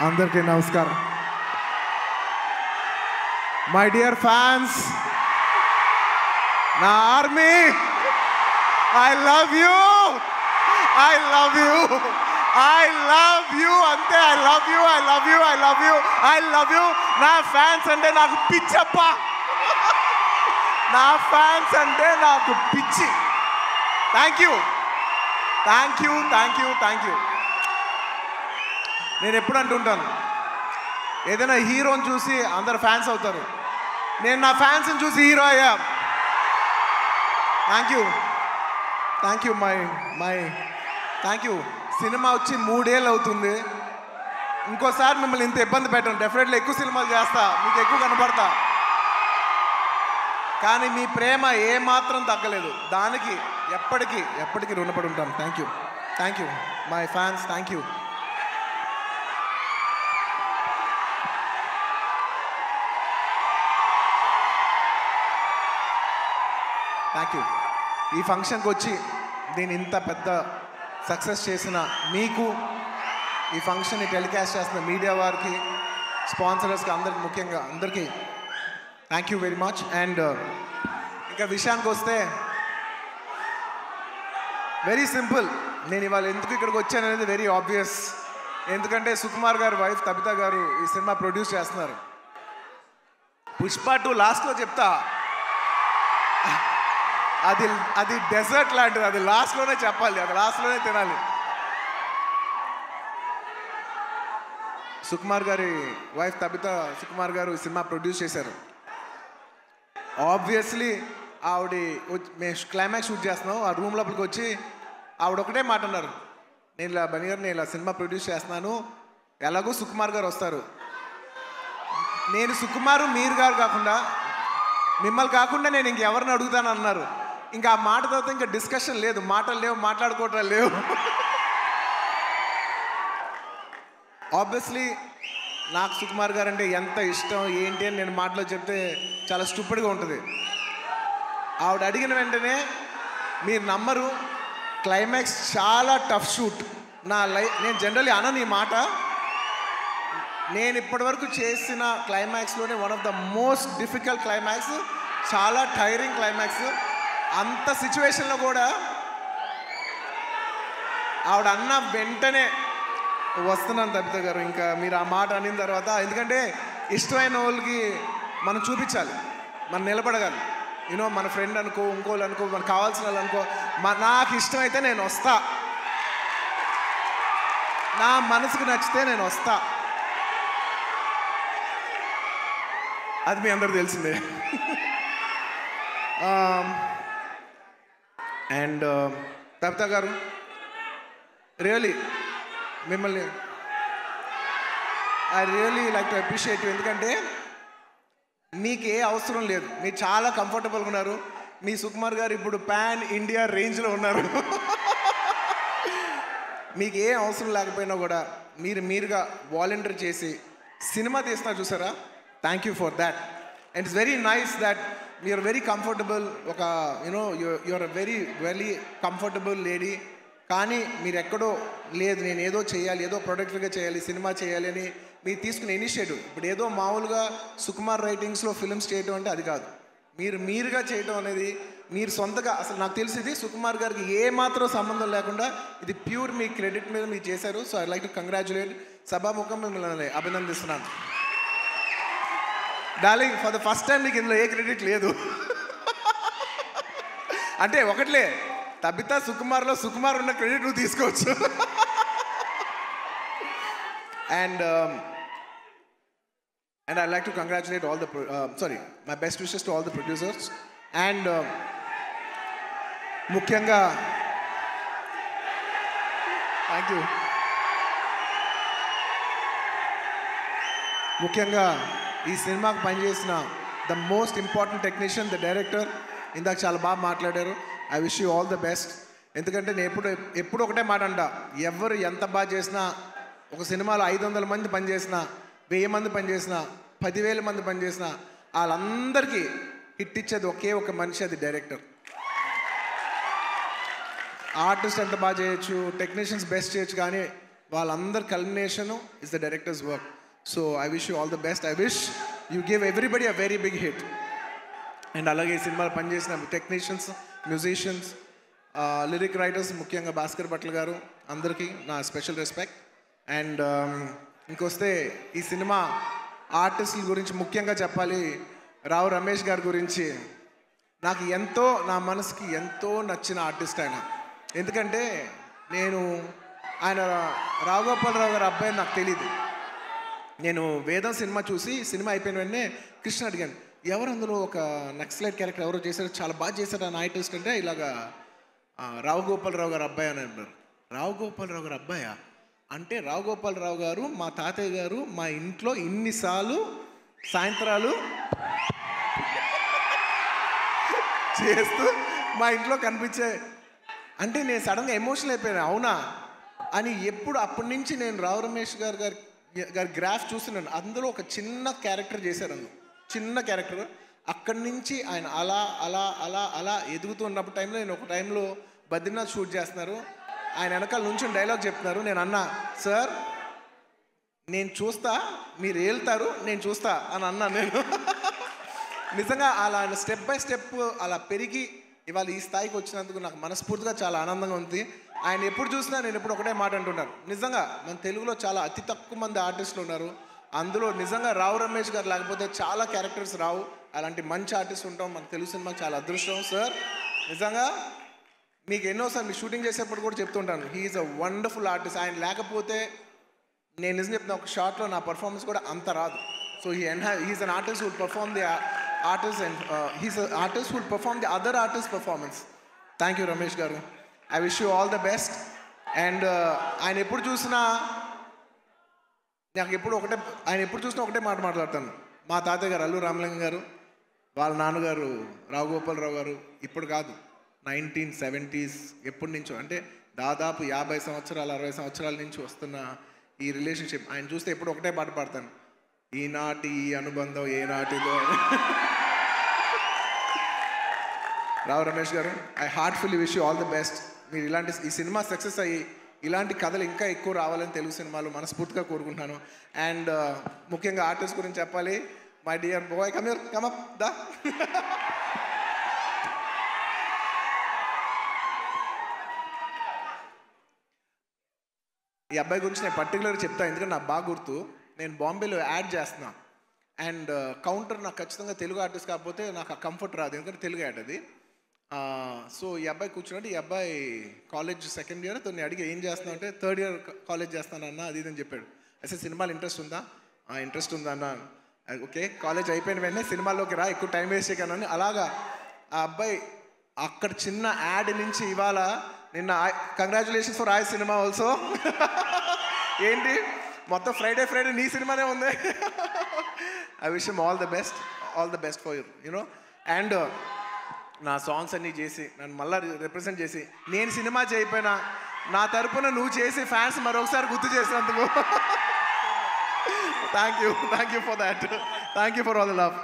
అందరికీ నమస్కారం. My dear fans, నా army, I love you, I love you, I love you, అంతే. I love you, I love you, I love you, I love you. నా fans అంటే నాకు పిచ్చప్ప, నా ఫ్యాన్స్ అంటే నాకు పిచ్చి. Thank you, thank you, thank you, thank you. నేను ఎప్పుడు అంటుంటాను, ఏదైనా హీరోని చూసి అందరు ఫ్యాన్స్ అవుతారు. నేను నా ఫ్యాన్స్ని చూసి హీరో అయ్యా. Thank you, thank you, my thank you. Cinema వచ్చి 3 ఏళ్ళు అవుతుంది. ఇంకోసారి మిమ్మల్ని ఇంత ఇబ్బంది పెట్టను. డెఫినెట్లీ ఎక్కువ సినిమాలు చేస్తా, మీకు ఎక్కువ కనపడతా. కానీ మీ ప్రేమ ఏమాత్రం తగ్గలేదు. దానికి ఎప్పటికీ రుణపడి ఉంటాను. Thank you, thank you my fans, thank you. Thank you. ఈ ఫంక్షన్కి వచ్చి దీన్ని ఇంత పెద్ద సక్సెస్ చేసిన మీకు, ఈ ఫంక్షన్ని టెలికాస్ట్ చేస్తున్న మీడియా వారికి, స్పాన్సరర్స్కి, అందరికి, ముఖ్యంగా అందరికీ thank you very much. And ఇంకా విషయానికి వస్తే వెరీ సింపుల్. నేను ఇవాళ ఎందుకు ఇక్కడికి వచ్చాను అనేది వెరీ ఆబ్వియస్. ఎందుకంటే సుకుమార్ గారి వైఫ్ తబిత గారు ఈ సినిమా ప్రొడ్యూస్ చేస్తున్నారు. పుష్ప 2 లాస్ట్లో చెప్తా, అది డెజర్ట్ లాంటిది. అది లాస్ట్లోనే చెప్పాలి, అది లాస్ట్లోనే తినాలి. సుకుమార్ గారి వైఫ్ తబిత సుకుమార్ గారు ఈ సినిమా ప్రొడ్యూస్ చేశారు. ఆబ్వియస్లీ ఆవిడ మేము క్లైమాక్స్ షూట్ చేస్తున్నాం. ఆ రూమ్ లోపలికి వచ్చి ఆవిడ ఒకటే మాట అన్నారు, నేను ఇలా బన్నీ గారు, నేను ఇలా సినిమా ప్రొడ్యూస్ చేస్తున్నాను, ఎలాగో సుకుమార్ గారు వస్తారు, నేను సుకుమారు మీరు గారు కాకుండా మిమ్మల్ని కాకుండా నేను ఇంకెవరిని అడుగుతాను అన్నారు. ఇంకా ఆ మాట తర్వాత ఇంకా డిస్కషన్ లేదు, మాటలు లేవు, మాట్లాడుకోవటం లేవు. ఆబ్వియస్లీ నాకు సుకుమార్ గారు అంటే ఎంత ఇష్టం ఏంటి అని నేను మాటలో చెప్తే చాలా స్టూపిడ్గా ఉంటుంది. ఆవిడ అడిగిన వెంటనే మీరు నమ్మరు, క్లైమాక్స్ చాలా టఫ్ షూట్. నేను జనరల్లీ అనను ఈ మాట. నేను ఇప్పటివరకు చేసిన క్లైమాక్స్లోనే one of the most difficult climax, చాలా టైరింగ్ క్లైమాక్స్. అంత సిచ్యువేషన్లో కూడా ఆవిడ అన్న వెంటనే వస్తున్నాను తబిత గారు, ఇంకా మీరు ఆ మాట అనిన తర్వాత, ఎందుకంటే ఇష్టమైన వాళ్ళకి మనం చూపించాలి, మనం నిలబడగాలి. యూనో మన ఫ్రెండ్ అనుకో, ఇంకోళ్ళు అనుకో, మనకు కావాల్సిన వాళ్ళు అనుకో, నాకు ఇష్టమైతే నేను వస్తా, నా మనసుకు నచ్చితే నేను వస్తా. అది మీ అందరూ తెలిసిందే. అండ్ తబిత గారు, రియలీ మిమ్మల్ని I really like to appreciate you. ఎందుకంటే మీకు ఏ అవసరం లేదు, మీరు చాలా కంఫర్టబుల్గా ఉన్నారు. మీ సుకుమార్ గారు ఇప్పుడు పాన్ ఇండియా రేంజ్లో ఉన్నారు. మీకు ఏ అవసరం లేకపోయినా కూడా మీరుగా వాలంటీర్ చేసి సినిమా తీస్తున్నారు చూసారా, thank you for that. And it's very nice that you're very comfortable. ఒక యూఆర్ వెరీ కంఫర్టబుల్ లేడీ. కానీ మీరు ఎక్కడో లేదు, నేను ఏదో చేయాలి, ఏదో ప్రొడక్టివ్గా చేయాలి, సినిమా చేయాలి అని మీరు తీసుకునే ఇనిషియేటివ్. ఇప్పుడు ఏదో మామూలుగా సుకుమార్ రైటింగ్స్లో ఫిల్మ్స్ చేయటం అంటే అది కాదు. మీరుగా చేయటం అనేది, మీరు సొంతగా, అసలు నాకు తెలిసింది సుకుమార్ గారికి ఏ మాత్రం సంబంధం లేకుండా ఇది ప్యూర్ మీ క్రెడిట్ మీద మీరు చేశారు. So I like to congratulate. సభాముఖం మిమ్మల్ని అభినందిస్తున్నాను. Darling, for the first time నీకు ఇందులో ఏ క్రెడిట్ లేదు. అంటే ఒకట్లే, తబిత సుకుమార్లో సుకుమార్ ఉన్న క్రెడిట్ నువ్వు తీసుకోవచ్చు. And I like to congratulate all the my best wishes to all the producers. And ముఖ్యంగా థ్యాంక్ యూ. ముఖ్యంగా ఈ సినిమాకి పనిచేసిన the most important technician, the director, ఇందాక చాలా బాగా మాట్లాడారు. I wish you all the best. ఎందుకంటే నేను ఎప్పుడు ఒకటే మాట అంట, ఎవరు ఎంత బాగా చేసినా, ఒక సినిమాలో 500 మంది పనిచేసినా, 1000 మంది పనిచేసినా, 10,000 మంది పనిచేసినా, వాళ్ళందరికీ హిట్ ఇచ్చేది ఒకే ఒక మనిషి, అది డైరెక్టర్. ఆర్టిస్ట్ ఎంత బాగా చేయొచ్చు, టెక్నీషియన్స్ బెస్ట్ చేయొచ్చు, కానీ వాళ్ళందరి culmination is the director's work. So I wish you all the best. I wish you give everybody a very big hit. And అలాగే ఈ సినిమాలో పనిచేసిన టెక్నీషియన్స్, మ్యూజిషియన్స్, లిరిక్ రైటర్స్, ముఖ్యంగా భాస్కర్ భట్ల గారు, అందరికీ నా స్పెషల్ రెస్పెక్ట్. అండ్ ఇంకొస్తే ఈ సినిమా ఆర్టిస్టుల గురించి ముఖ్యంగా చెప్పాలి. రావు రమేష్ గారి గురించి నాకు ఎంతో, నా మనసుకి ఎంతో నచ్చిన ఆర్టిస్ట్ ఆయన. ఎందుకంటే ఆయన రావు గోపాలరావు గారి అబ్బాయి నాకు తెలీదు. నేను వేదం సినిమా చూసి సినిమా అయిపోయిన వెంటనే కృష్ణ అడిగాను, ఎవరు అందులో ఒక నక్సలైట్ క్యారెక్టర్ ఎవరో చేశారు, చాలా బాగా చేశారు ఆ ఆర్టిస్ట్ అంటే, ఇలాగా రావు గోపాలరావు గారు అబ్బాయి అని అన్నారు. రావు గోపాలరావు గారు అబ్బాయా అంటే, రావు గోపాలరావు గారు మా తాతయ్య గారు మా ఇంట్లో ఇన్నిసార్లు సాయంత్రాలు చేస్తూ మా ఇంట్లో కనిపించే అంటే నేను సడన్గా ఎమోషనల్ అయిపోయాను. అవునా అని ఎప్పుడు అప్పటి నుంచి నేను రావు రమేష్ గారి గ్రాఫ్ చూస్తున్నాను. అందులో ఒక చిన్న క్యారెక్టర్ చేశారు, అందులో చిన్న క్యారెక్టర్. అక్కడి నుంచి ఆయన అలా అలా అలా అలా ఎదుగుతున్నప్పుడు టైంలో నేను ఒక టైంలో బద్రీనాథ్ షూట్ చేస్తున్నారు, ఆయన వెనకాల నుంచి డైలాగ్ చెప్తున్నారు. నేను అన్నా, సార్ నేను చూస్తా, మీరు వెళ్తారు, నేను చూస్తా అని అన్నాను నేను. నిజంగా అలా ఆయన స్టెప్ బై స్టెప్ అలా పెరిగి ఇవాళ ఈ స్థాయికి వచ్చినందుకు నాకు మనస్ఫూర్తిగా చాలా ఆనందంగా ఉంది. ఆయన ఎప్పుడు చూసినా నేను ఎప్పుడు ఒకటే మాట అంటున్నాను, నిజంగా మన తెలుగులో చాలా అతి తక్కువ మంది ఆర్టిస్టులు ఉన్నారు, అందులో నిజంగా రావు రమేష్ గారు లేకపోతే చాలా క్యారెక్టర్స్ రావు. అలాంటి మంచి ఆర్టిస్ట్ ఉంటాం మన తెలుగు సినిమాకి చాలా అదృష్టం. సార్ నిజంగా మీకు ఎన్నోసార్లు మీ షూటింగ్ చేసేప్పుడు కూడా చెప్తుంటాను, హీఈస్ అ వండర్ఫుల్ ఆర్టిస్ట్. ఆయన లేకపోతే నేను నిజం చెప్తున్నా, ఒక షార్ట్లో నా పర్ఫార్మెన్స్ కూడా అంత రాదు. So he's an artist who will perform the artist and he's a artist who will perform the other artist performance. Thank you Ramesh గారు. I wish you all the best. And ఆయన ఎప్పుడు చూసినా ఒకటే మాట మాట్లాడతాను. మా తాతయ్య గారు అల్లు రామలింగం గారు, వాళ్ళ నాన్నగారు రావు గోపాలరావు గారు, ఇప్పుడు కాదు 1970s ఎప్పటి నుంచో, అంటే దాదాపు 50 సంవత్సరాలు 60 సంవత్సరాల నుంచి వస్తున్న ఈ రిలేషన్షిప్ ఆయన చూస్తే ఎప్పుడు ఒకటే పాట పాడతాను, ఈనాటి ఈ అనుబంధం ఏనాటిదో. రావు రమేష్ గారు, I heartfully wish you all the best. మీరు ఈ సినిమా సక్సెస్ అయ్యి ఇలాంటి కథలు ఇంకా ఎక్కువ రావాలని తెలుగు సినిమాలు మనస్ఫూర్తిగా కోరుకుంటున్నాను. అండ్ ముఖ్యంగా ఆర్టిస్ట్ గురించి చెప్పాలి. My dear boy, come up దా. ఈ అబ్బాయి గురించి నేను పర్టికులర్గా చెప్తాను, ఎందుకంటే నాకు బాగా గుర్తు. నేను బాంబేలో యాడ్ చేస్తున్నా అండ్ కౌంటర్ నాకు ఖచ్చితంగా తెలుగు ఆర్టిస్ట్ కాకపోతే నాకు ఆ కంఫర్ట్ రాదు, ఎందుకంటే తెలుగు యాడ్ అది. సో ఈ అబ్బాయి కూర్చున్నట్టు, ఈ అబ్బాయి కాలేజ్ సెకండ్ ఇయర్, తను అడిగి ఏం చేస్తున్నావు అంటే, థర్డ్ ఇయర్ కాలేజ్ చేస్తానన్న అది ఇదని చెప్పాడు. అసలు సినిమాలు ఇంట్రెస్ట్ ఉందా? ఇంట్రెస్ట్ ఉందా అన్న. ఓకే, కాలేజ్ అయిపోయిన వెంటనే సినిమాల్లోకి రా, ఎక్కువ టైం వేస్ట్ చేయకనని. అలాగా ఆ అబ్బాయి అక్కడ చిన్న యాడ్ నుంచి ఇవాళ నిన్న కంగ్రాచులేషన్స్ ఫర్ ఆయ్ సినిమా ఆల్సో. ఏంటి మొత్తం ఫ్రైడే నీ సినిమానే ఉంది. I wish him all the best for you know. And నా సాంగ్స్ అన్నీ చేసి నన్ను మళ్ళీ రిప్రజెంట్ చేసి, నేను సినిమా చేయకపోయినా నా తరపున నువ్వు చేసి ఫ్యాన్స్ మరొకసారి గుర్తు చేసినందుకు thank you for that. Thank you for all the love.